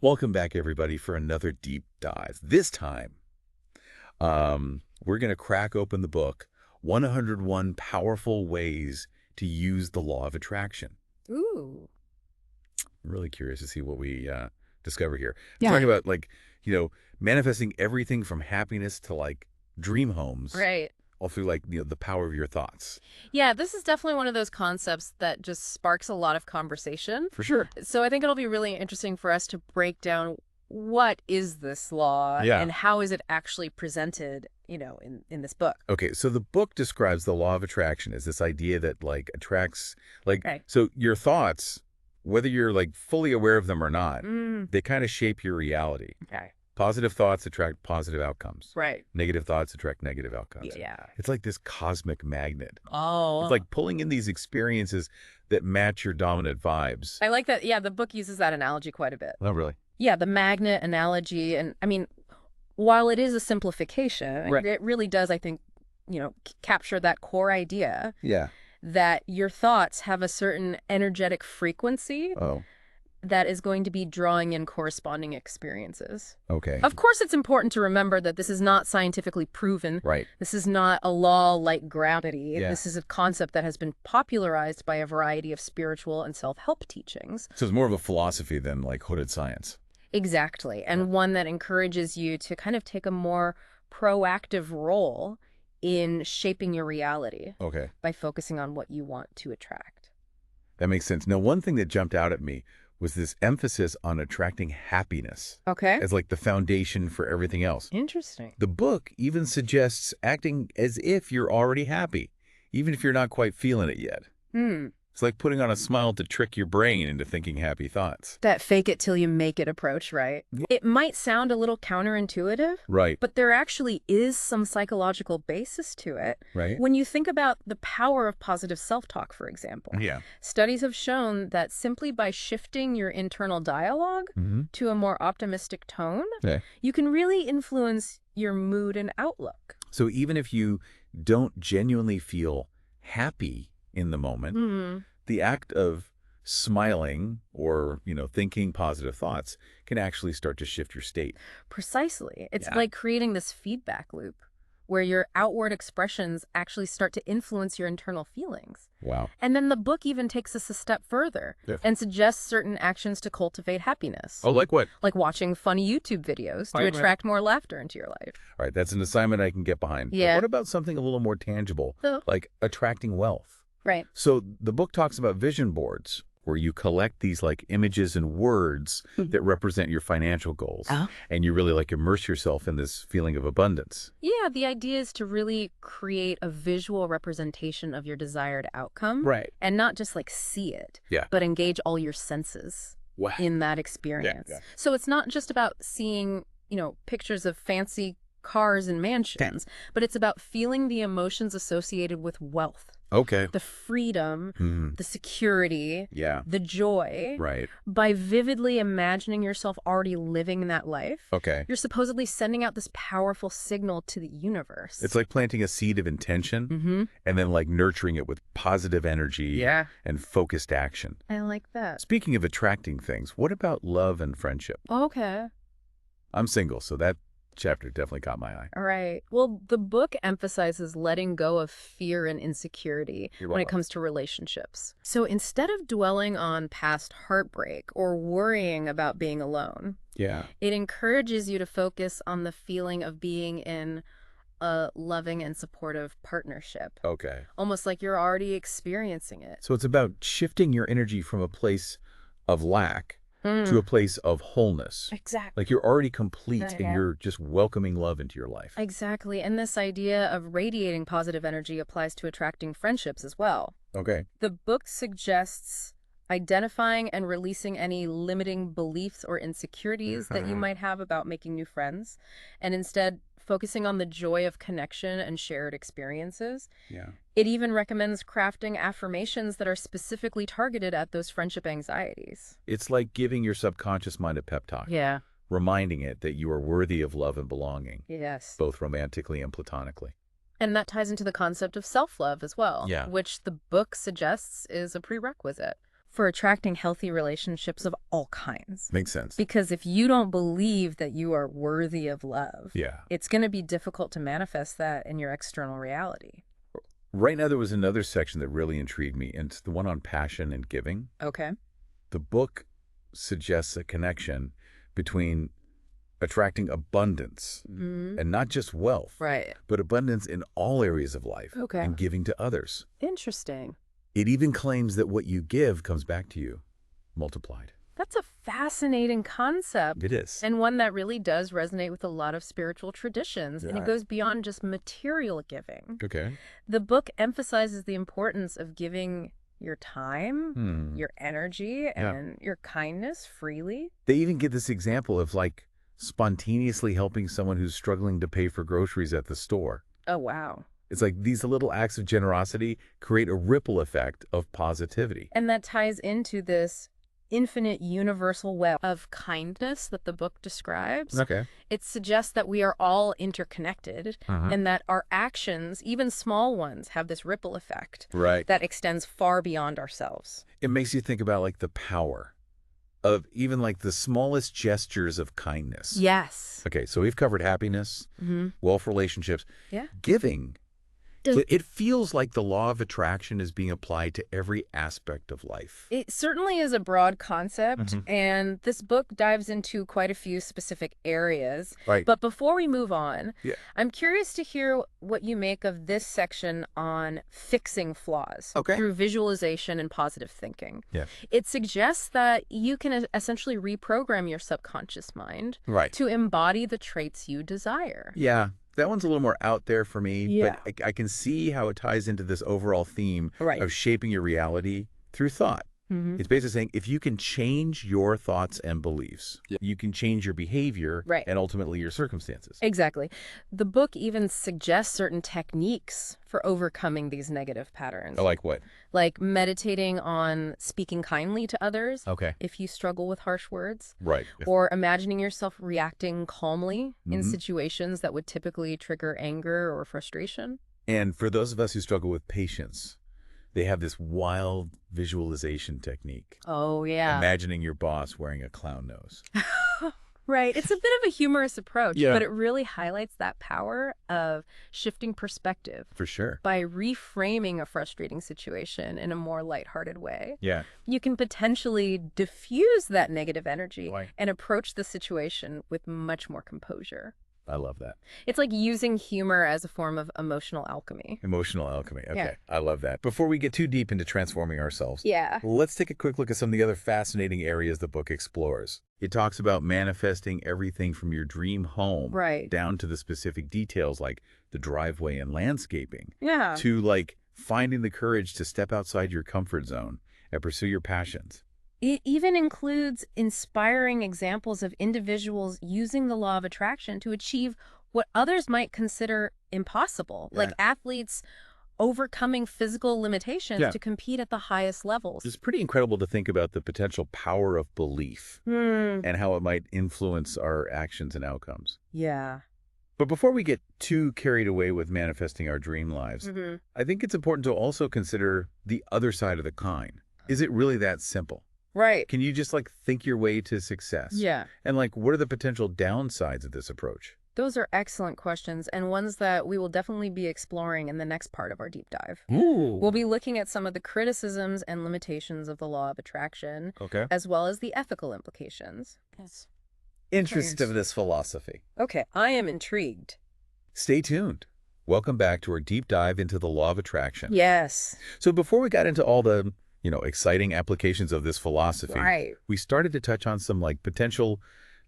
Welcome back, everybody, for another deep dive. This time, we're going to crack open the book, 101 Powerful Ways to Use the Law of Attraction. Ooh. I'm really curious to see what we discover here. Yeah. Talking about, manifesting everything from happiness to, dream homes. Right. All through, the power of your thoughts. Yeah, this is definitely one of those concepts that just sparks a lot of conversation. For sure. So I think it'll be really interesting for us to break down what is this law and how is it actually presented, in this book. Okay, so the book describes the law of attraction as this idea that, attracts, Right. so your thoughts, whether you're, fully aware of them or not, they kind of shape your reality. Okay. Positive thoughts attract positive outcomes. Right. Negative thoughts attract negative outcomes. Yeah. It's like this cosmic magnet. Oh. It's like pulling in these experiences that match your dominant vibes. I like that. Yeah, the book uses that analogy quite a bit. Oh, really? Yeah, the magnet analogy. And I mean, while it is a simplification, Right. it really does, I think, capture that core idea Yeah. that your thoughts have a certain energetic frequency Oh, that is going to be drawing in corresponding experiences. okay. Of course, it's important to remember that this is not scientifically proven. Right. This is not a law like gravity. Yeah. This is a concept that has been popularized by a variety of spiritual and self-help teachings. So it's more of a philosophy than, hooded science. Exactly. And one that encourages you to kind of take a more proactive role in shaping your reality Okay. by focusing on what you want to attract. That makes sense. Now, one thing that jumped out at me was this emphasis on attracting happiness Okay. as the foundation for everything else. Interesting. The book even suggests acting as if you're already happy, even if you're not quite feeling it yet. It's like putting on a smile to trick your brain into thinking happy thoughts. That fake it till you make it approach, right? It might sound a little counterintuitive, Right. but there actually is some psychological basis to it. Right. When you think about the power of positive self-talk, for example, Yeah. studies have shown that simply by shifting your internal dialogue to a more optimistic tone, Okay. you can really influence your mood and outlook. So even if you don't genuinely feel happy in the moment, the act of smiling or, thinking positive thoughts can actually start to shift your state. Precisely. It's Yeah. like creating this feedback loop where your outward expressions actually start to influence your internal feelings. Wow. And then the book even takes us a step further and suggests certain actions to cultivate happiness. Oh, like what? Like watching funny YouTube videos to Right. attract more laughter into your life. All right, that's an assignment I can get behind. But Yeah. what about something a little more tangible, So- like attracting wealth? Right. So the book talks about vision boards, where you collect these images and words that represent your financial goals. Oh. And you really immerse yourself in this feeling of abundance. Yeah, the idea is to really create a visual representation of your desired outcome. Right. And not just see it, Yeah. but engage all your senses Wow. in that experience. yeah. So it's not just about seeing, pictures of fancy cars and mansions, but it's about feeling the emotions associated with wealth. Okay. The freedom, the security, Yeah. the joy. Right. By vividly imagining yourself already living that life, Okay. you're supposedly sending out this powerful signal to the universe. It's like planting a seed of intention and then nurturing it with positive energy and focused action. I like that. Speaking of attracting things, what about love and friendship? Okay. I'm single, so that chapter definitely caught my eye. All right. Well, the book emphasizes letting go of fear and insecurity when it comes to relationships. So instead of dwelling on past heartbreak or worrying about being alone, Yeah. it encourages you to focus on the feeling of being in a loving and supportive partnership, Okay. almost like you're already experiencing it. So it's about shifting your energy from a place of lack to a place of wholeness. Exactly. Like you're already complete and Yeah. you're just welcoming love into your life. Exactly. And this idea of radiating positive energy applies to attracting friendships as well. Okay. The book suggests identifying and releasing any limiting beliefs or insecurities that you might have about making new friends, and instead focusing on the joy of connection and shared experiences. Yeah. It even recommends crafting affirmations that are specifically targeted at those friendship anxieties. It's like giving your subconscious mind a pep talk, Yeah. reminding it that you are worthy of love and belonging, Yes. both romantically and platonically. And that ties into the concept of self-love as well, Yeah. which the book suggests is a prerequisite for attracting healthy relationships of all kinds. Makes sense. Because if you don't believe that you are worthy of love, Yeah. it's going to be difficult to manifest that in your external reality. Right now, there was another section that really intrigued me, and it's the one on passion and giving. Okay. The book suggests a connection between attracting abundance and not just wealth, Right. but abundance in all areas of life Okay. and giving to others. Interesting. It even claims that what you give comes back to you, multiplied. That's a fascinating concept. It is. And one that really does resonate with a lot of spiritual traditions, and it Yeah. goes beyond just material giving. Okay. The book emphasizes the importance of giving your time, your energy, and your kindness freely. They even give this example of like spontaneously helping someone who's struggling to pay for groceries at the store. Oh, wow. It's like these little acts of generosity create a ripple effect of positivity. And that ties into this infinite universal web of kindness that the book describes. Okay. It suggests that we are all interconnected and that our actions, even small ones, have this ripple effect Right. that extends far beyond ourselves. It makes you think about like the power of even like the smallest gestures of kindness. Yes. Okay, so we've covered happiness, wealth, relationships. Yeah. Giving. It feels like the law of attraction is being applied to every aspect of life. It certainly is a broad concept, and this book dives into quite a few specific areas. Right. But before we move on, Yeah. I'm curious to hear what you make of this section on fixing flaws through visualization and positive thinking. Yeah. It suggests that you can essentially reprogram your subconscious mind Right. to embody the traits you desire. Yeah. That one's a little more out there for me, Yeah. but I can see how it ties into this overall theme Right. of shaping your reality through thought. It's basically saying if you can change your thoughts and beliefs, you can change your behavior Right. and ultimately your circumstances. Exactly. The book even suggests certain techniques for overcoming these negative patterns. Like what? Like meditating on speaking kindly to others Okay. if you struggle with harsh words, Right. or imagining yourself reacting calmly in situations that would typically trigger anger or frustration. And for those of us who struggle with patience, they have this wild visualization technique. Oh, yeah. Imagining your boss wearing a clown nose. Right. It's a bit of a humorous approach, Yeah. but it really highlights that power of shifting perspective For sure. by reframing a frustrating situation in a more lighthearted way. Yeah. You can potentially diffuse that negative energy Right. and approach the situation with much more composure. I love that. It's like using humor as a form of emotional alchemy. Emotional alchemy. Okay. Yeah. I love that. Before we get too deep into transforming ourselves, Yeah. let's take a quick look at some of the other fascinating areas the book explores. It talks about manifesting everything from your dream home Right. down to the specific details like the driveway and landscaping Yeah. to like finding the courage to step outside your comfort zone and pursue your passions. It even includes inspiring examples of individuals using the law of attraction to achieve what others might consider impossible, like athletes overcoming physical limitations to compete at the highest levels. It's pretty incredible to think about the potential power of belief and how it might influence our actions and outcomes. Yeah. But before we get too carried away with manifesting our dream lives, I think it's important to also consider the other side of the coin. Is it really that simple? Right. Can you just like think your way to success? Yeah. And like, what are the potential downsides of this approach? Those are excellent questions, and ones that we will definitely be exploring in the next part of our deep dive. Ooh. We'll be looking at some of the criticisms and limitations of the law of attraction, Okay. as well as the ethical implications. Yes. Interest of this philosophy. Okay, I am intrigued. Stay tuned. Welcome back to our deep dive into the law of attraction. Yes. So before we got into all the, exciting applications of this philosophy, Right. we started to touch on some like potential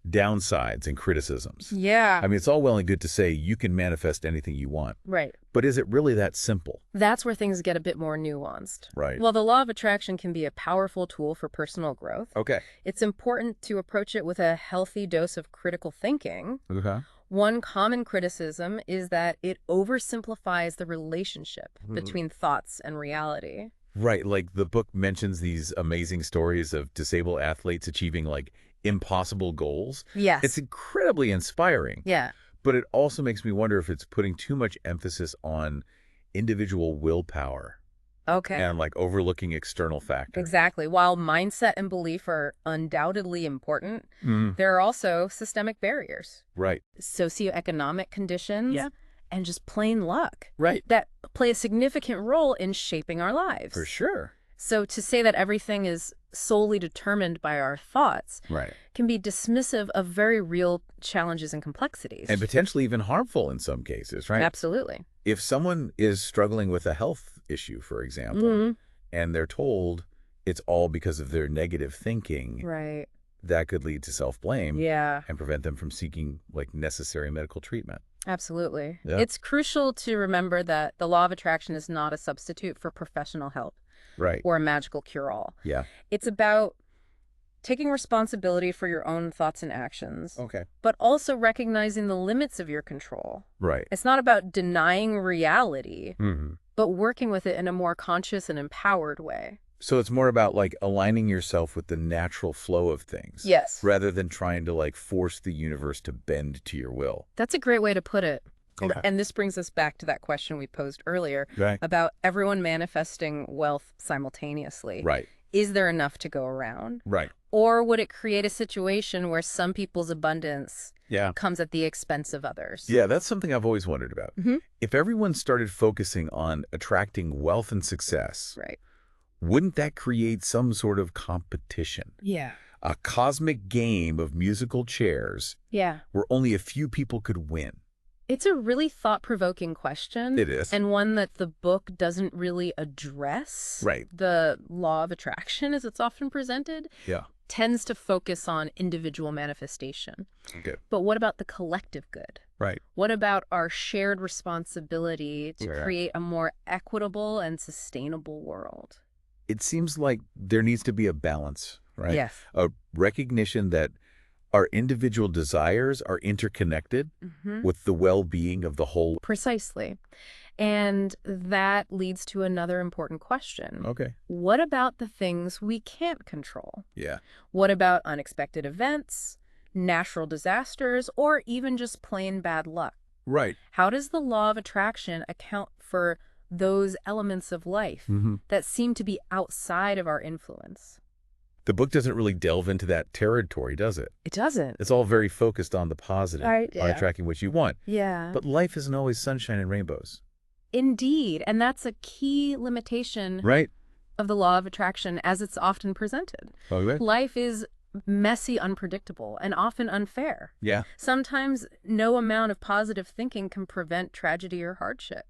downsides and criticisms. Yeah. I mean, it's all well and good to say you can manifest anything you want, Right. but is it really that simple? That's where things get a bit more nuanced. Right. While the law of attraction can be a powerful tool for personal growth, Okay. it's important to approach it with a healthy dose of critical thinking. Okay. One common criticism is that it oversimplifies the relationship between thoughts and reality. Right. Like the book mentions these amazing stories of disabled athletes achieving like impossible goals. Yes. It's incredibly inspiring. Yeah. But it also makes me wonder if it's putting too much emphasis on individual willpower. Okay. and like overlooking external factors. Exactly. While mindset and belief are undoubtedly important, there are also systemic barriers, Right. socioeconomic conditions, Yeah. and just plain luck Right. that play a significant role in shaping our lives. For sure. So to say that everything is solely determined by our thoughts Right. can be dismissive of very real challenges and complexities. And potentially even harmful in some cases, right? Absolutely. If someone is struggling with a health issue, for example, and they're told it's all because of their negative thinking, Right. that could lead to self-blame Yeah. and prevent them from seeking like necessary medical treatment. Absolutely. Yeah. It's crucial to remember that the law of attraction is not a substitute for professional help Right. or a magical cure-all. Yeah. It's about taking responsibility for your own thoughts and actions, Okay. but also recognizing the limits of your control. Right. It's not about denying reality, Mm-hmm. but working with it in a more conscious and empowered way. So it's more about like aligning yourself with the natural flow of things. Yes. Rather than trying to like force the universe to bend to your will. That's a great way to put it. Okay. And this brings us back to that question we posed earlier Right. about everyone manifesting wealth simultaneously. Right. Is there enough to go around? Right. Or would it create a situation where some people's abundance Yeah. comes at the expense of others? Yeah, that's something I've always wondered about. If everyone started focusing on attracting wealth and success, Right. wouldn't that create some sort of competition? Yeah. A cosmic game of musical chairs Yeah. where only a few people could win. It's a really thought-provoking question. It is. And one that the book doesn't really address. Right. The law of attraction, as it's often presented, Yeah. tends to focus on individual manifestation. Okay. But what about the collective good? Right. What about our shared responsibility to Yeah. create a more equitable and sustainable world? It seems like there needs to be a balance, right? Yes. A recognition that our individual desires are interconnected with the well-being of the whole. Precisely. And that leads to another important question. Okay. What about the things we can't control? Yeah. What about unexpected events, natural disasters, or even just plain bad luck? Right. How does the law of attraction account for those elements of life that seem to be outside of our influence? The book doesn't really delve into that territory, does it? It doesn't. It's all very focused on the positive, Right, on yeah. attracting what you want. Yeah. But life isn't always sunshine and rainbows. Indeed. And that's a key limitation Right. of the law of attraction as it's often presented. Okay. Life is messy, unpredictable, and often unfair. Yeah. Sometimes no amount of positive thinking can prevent tragedy or hardship.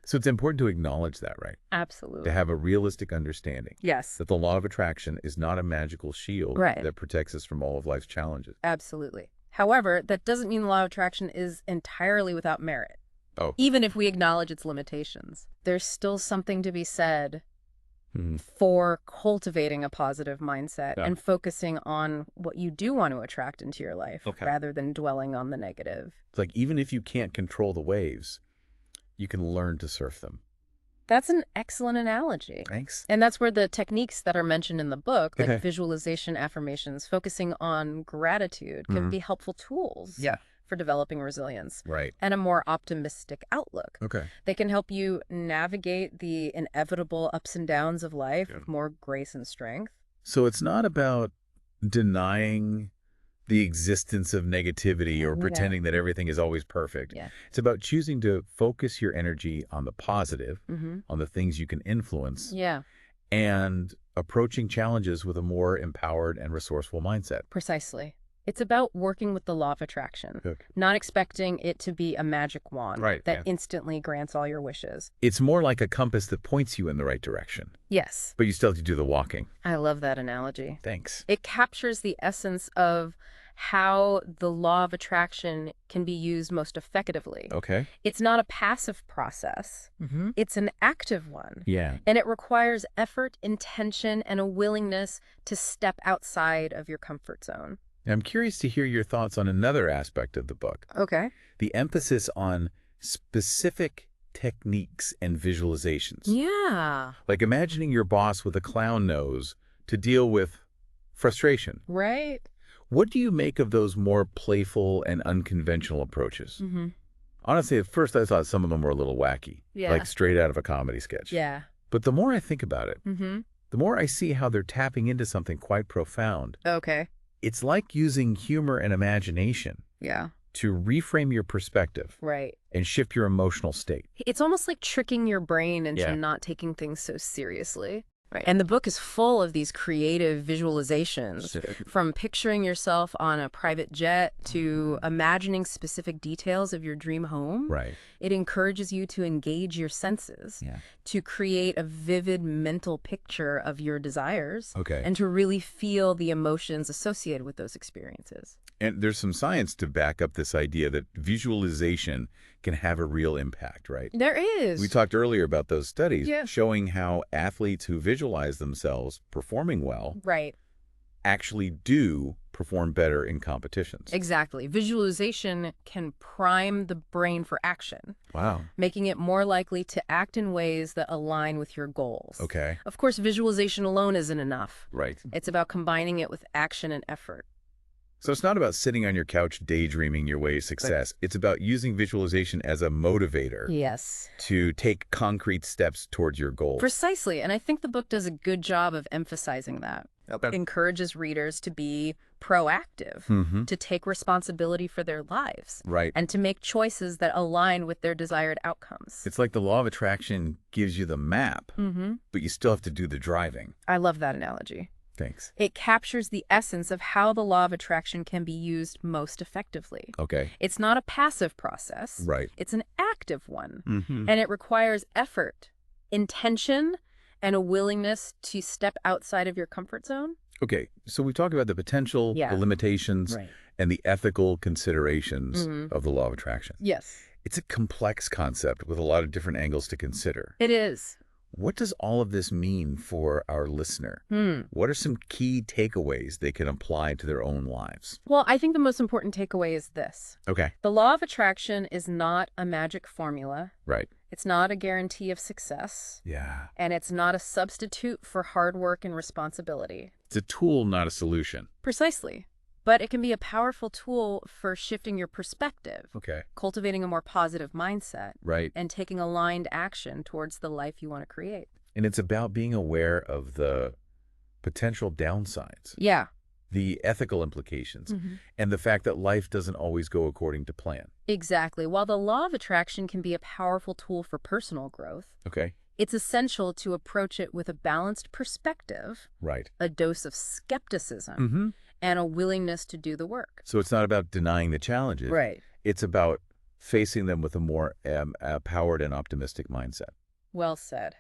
So it's important to acknowledge that, right? Absolutely. To have a realistic understanding Yes, that the law of attraction is not a magical shield Right. that protects us from all of life's challenges. absolutely. However, that doesn't mean the law of attraction is entirely without merit. Oh. Even if we acknowledge its limitations, there's still something to be said Mhm. for cultivating a positive mindset Yeah. and focusing on what you do want to attract into your life Okay. rather than dwelling on the negative. It's like even if you can't control the waves, you can learn to surf them. That's an excellent analogy. Thanks. And that's where the techniques that are mentioned in the book, like Okay. visualization affirmations, focusing on gratitude, can be helpful tools for developing resilience Right. and a more optimistic outlook. Okay. They can help you navigate the inevitable ups and downs of life with more grace and strength. So it's not about denying the existence of negativity or pretending that everything is always perfect. Yeah. It's about choosing to focus your energy on the positive, Mm-hmm. on the things you can influence, Yeah, and approaching challenges with a more empowered and resourceful mindset. precisely. It's about working with the law of attraction, Okay. not expecting it to be a magic wand Right, that yeah. instantly grants all your wishes. It's more like a compass that points you in the right direction, Yes, but you still have to do the walking. I love that analogy. Thanks. It captures the essence of how the law of attraction can be used most effectively. Okay. It's not a passive process. Mm-hmm. It's an active one. Yeah. And it requires effort, intention, and a willingness to step outside of your comfort zone. I'm curious to hear your thoughts on another aspect of the book, Okay. the emphasis on specific techniques and visualizations. Yeah. Like imagining your boss with a clown nose to deal with frustration. Right? What do you make of those more playful and unconventional approaches? Mm-hmm. Honestly, at first I thought some of them were a little wacky, Yeah. like straight out of a comedy sketch. Yeah. But the more I think about it, Mm-hmm. the more I see how they're tapping into something quite profound. Okay. It's like using humor and imagination Yeah. to reframe your perspective Right. and shift your emotional state. It's almost like tricking your brain into Yeah. not taking things so seriously. Right. And the book is full of these creative visualizations, from picturing yourself on a private jet to imagining specific details of your dream home. Right. It encourages you to engage your senses, to create a vivid mental picture of your desires, Okay. and to really feel the emotions associated with those experiences. And there's some science to back up this idea that visualization can have a real impact, right? There is. We talked earlier about those studies Yeah. showing how athletes who visualize themselves performing well Right. actually do perform better in competitions. Exactly. Visualization can prime the brain for action, Wow. making it more likely to act in ways that align with your goals. Okay. Of course, visualization alone isn't enough. Right. It's about combining it with action and effort. So it's not about sitting on your couch daydreaming your way to success. It's about using visualization as a motivator Yes. to take concrete steps towards your goals. Precisely. And I think the book does a good job of emphasizing that. It encourages readers to be proactive, to take responsibility for their lives, Right. and to make choices that align with their desired outcomes. It's like the law of attraction gives you the map, but you still have to do the driving. I love that analogy. Thanks. It captures the essence of how the law of attraction can be used most effectively. Okay. It's not a passive process. Right. It's an active one. And it requires effort, intention, and a willingness to step outside of your comfort zone. Okay, so we talked about the potential, Yeah. the limitations, Right. and the ethical considerations of the law of attraction. Yes. It's a complex concept with a lot of different angles to consider. It is. What does all of this mean for our listener? What are some key takeaways they can apply to their own lives? Well, I think the most important takeaway is this. Okay. The law of attraction is not a magic formula. Right. It's not a guarantee of success. Yeah. And it's not a substitute for hard work and responsibility. It's a tool, not a solution. Precisely. But it can be a powerful tool for shifting your perspective, Okay. cultivating a more positive mindset, Right. and taking aligned action towards the life you want to create. And it's about being aware of the potential downsides, Yeah. the ethical implications, and the fact that life doesn't always go according to plan. Exactly. While the law of attraction can be a powerful tool for personal growth, Okay. it's essential to approach it with a balanced perspective, Right. a dose of skepticism, and a willingness to do the work. So it's not about denying the challenges. Right. It's about facing them with a more powered and optimistic mindset. Well said.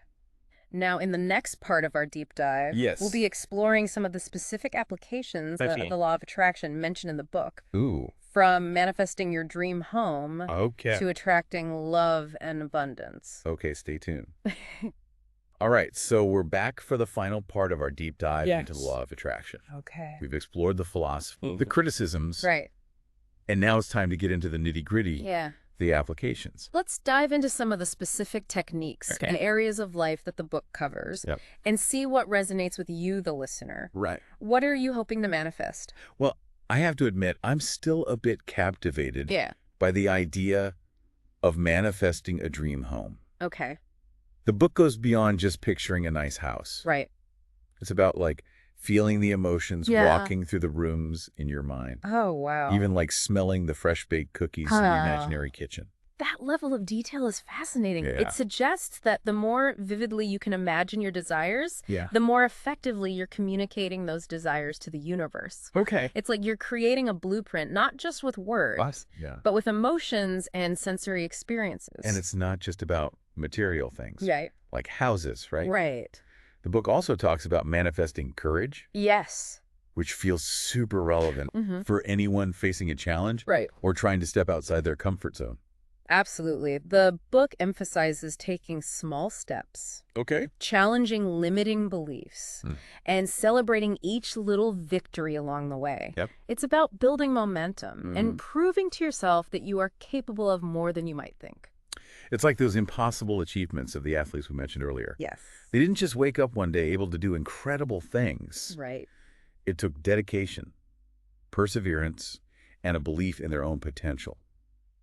Now, in the next part of our deep dive, Yes. we'll be exploring some of the specific applications of the law of attraction mentioned in the book, Ooh. from manifesting your dream home Okay. to attracting love and abundance. Okay, stay tuned. All right, so we're back for the final part of our deep dive into the law of attraction. Okay. We've explored the philosophy, the criticisms, Right. and now it's time to get into the nitty-gritty, Yeah. the applications. Let's dive into some of the specific techniques and areas of life that the book covers and see what resonates with you, the listener. Right. What are you hoping to manifest? Well, I have to admit, I'm still a bit captivated Yeah. by the idea of manifesting a dream home. Okay. The book goes beyond just picturing a nice house. Right. It's about like feeling the emotions, walking through the rooms in your mind, Oh, wow. even like smelling the fresh baked cookies in the imaginary kitchen. That level of detail is fascinating. Yeah. It suggests that the more vividly you can imagine your desires, Yeah. the more effectively you're communicating those desires to the universe. Okay. It's like you're creating a blueprint, not just with words, Yeah. but with emotions and sensory experiences. And it's not just about material things, Right. like houses, right? Right. The book also talks about manifesting courage, Yes. which feels super relevant for anyone facing a challenge Right. or trying to step outside their comfort zone. Absolutely. The book emphasizes taking small steps, Okay. challenging limiting beliefs, and celebrating each little victory along the way. Yep. It's about building momentum and proving to yourself that you are capable of more than you might think. It's like those impossible achievements of the athletes we mentioned earlier. Yes. They didn't just wake up one day able to do incredible things. Right. It took dedication, perseverance, and a belief in their own potential.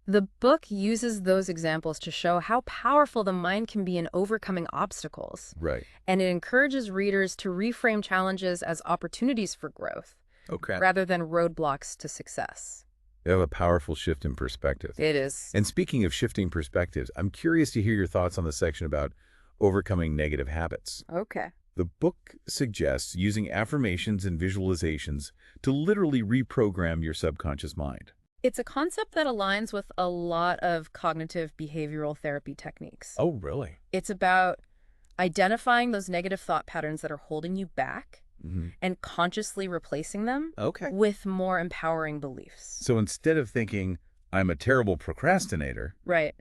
The book uses those examples to show how powerful the mind can be in overcoming obstacles, Right. and it encourages readers to reframe challenges as opportunities for growth Okay. rather than roadblocks to success. You have a powerful shift in perspective. It is. And speaking of shifting perspectives, I'm curious to hear your thoughts on the section about overcoming negative habits. Okay. The book suggests using affirmations and visualizations to literally reprogram your subconscious mind. It's a concept that aligns with a lot of cognitive behavioral therapy techniques. Oh, really? It's about identifying those negative thought patterns that are holding you back and consciously replacing them Okay. with more empowering beliefs. So instead of thinking, I'm a terrible procrastinator, Right.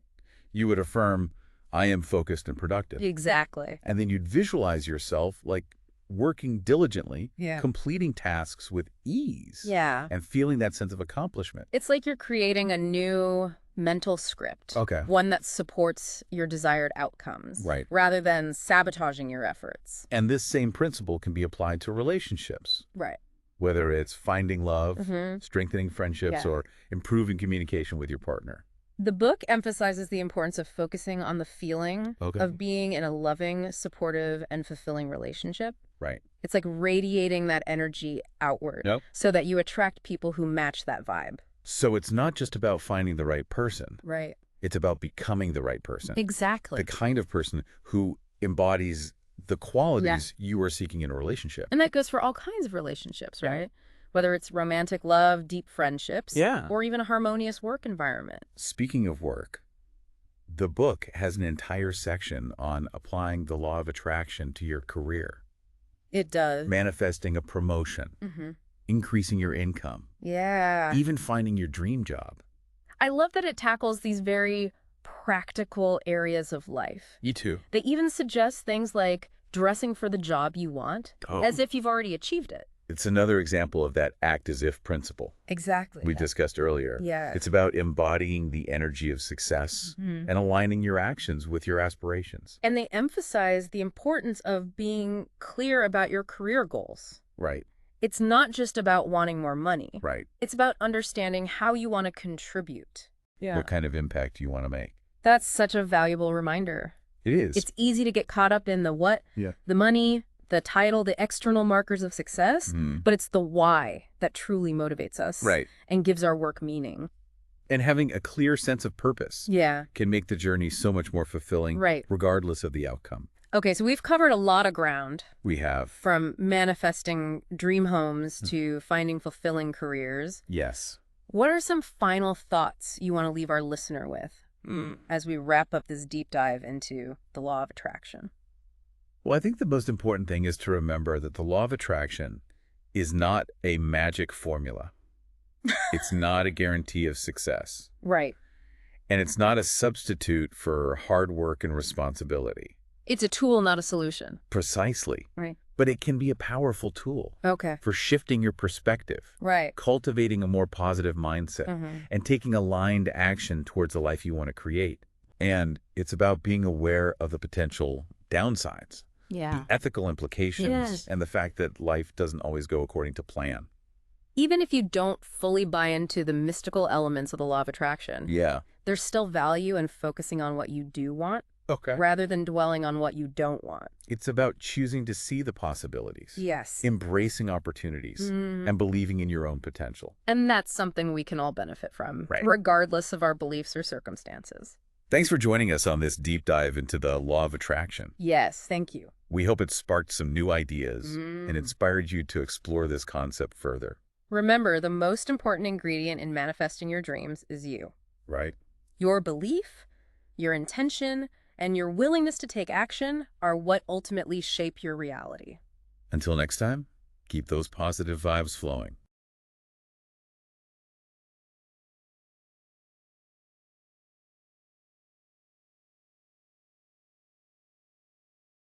you would affirm, I am focused and productive. Exactly. And then you'd visualize yourself like working diligently, Yeah. completing tasks with ease, Yeah. and feeling that sense of accomplishment. It's like you're creating a new mental script. Okay. One that supports your desired outcomes. Right. Rather than sabotaging your efforts. And this same principle can be applied to relationships, Right. whether it's finding love, Mm-hmm. strengthening friendships, Yeah. or improving communication with your partner. The book emphasizes the importance of focusing on the feeling Okay. of being in a loving, supportive, and fulfilling relationship. Right. It's like radiating that energy outward Yep. so that you attract people who match that vibe. So it's not just about finding the right person. Right. It's about becoming the right person. Exactly. The kind of person who embodies the qualities you are seeking in a relationship. And that goes for all kinds of relationships, right? Whether it's romantic love, deep friendships, Yeah. or even a harmonious work environment. Speaking of work, the book has an entire section on applying the law of attraction to your career, It does. manifesting a promotion, Mm-hmm. increasing your income, Yeah. even finding your dream job. I love that it tackles these very practical areas of life. You too. They even suggest things like dressing for the job you want, as if you've already achieved it. It's another example of that act as if principle Exactly. we discussed earlier. Yeah. It's about embodying the energy of success and aligning your actions with your aspirations. And they emphasize the importance of being clear about your career goals. Right, It's not just about wanting more money. right. It's about understanding how you want to contribute. Yeah. What kind of impact you want to make. That's such a valuable reminder. It is. It's easy to get caught up in the what, Yeah. the money, the title, the external markers of success, but it's the why that truly motivates us Right. and gives our work meaning. And having a clear sense of purpose Yeah. can make the journey so much more fulfilling, Right. regardless of the outcome. Okay, so we've covered a lot of ground, We have, from manifesting dream homes to finding fulfilling careers. yes. What are some final thoughts you want to leave our listener with as we wrap up this deep dive into the law of attraction? Well, I think the most important thing is to remember that the law of attraction is not a magic formula. It's not a guarantee of success. Right. And it's not a substitute for hard work and responsibility. It's a tool, not a solution. Precisely. Right. But it can be a powerful tool Okay. for shifting your perspective, Right. cultivating a more positive mindset, and taking aligned action towards the life you want to create. And it's about being aware of the potential downsides, Yeah. the ethical implications, Yes. and the fact that life doesn't always go according to plan. Even if you don't fully buy into the mystical elements of the law of attraction, Yeah. there's still value in focusing on what you do want Okay. rather than dwelling on what you don't want. It's about choosing to see the possibilities, Yes. embracing opportunities, and believing in your own potential. And that's something we can all benefit from, Right. regardless of our beliefs or circumstances. Thanks for joining us on this deep dive into the law of attraction. Yes, thank you. We hope it sparked some new ideas and inspired you to explore this concept further. Remember, the most important ingredient in manifesting your dreams is you. Right? Your belief, your intention, and your willingness to take action are what ultimately shape your reality. Until next time, keep those positive vibes flowing.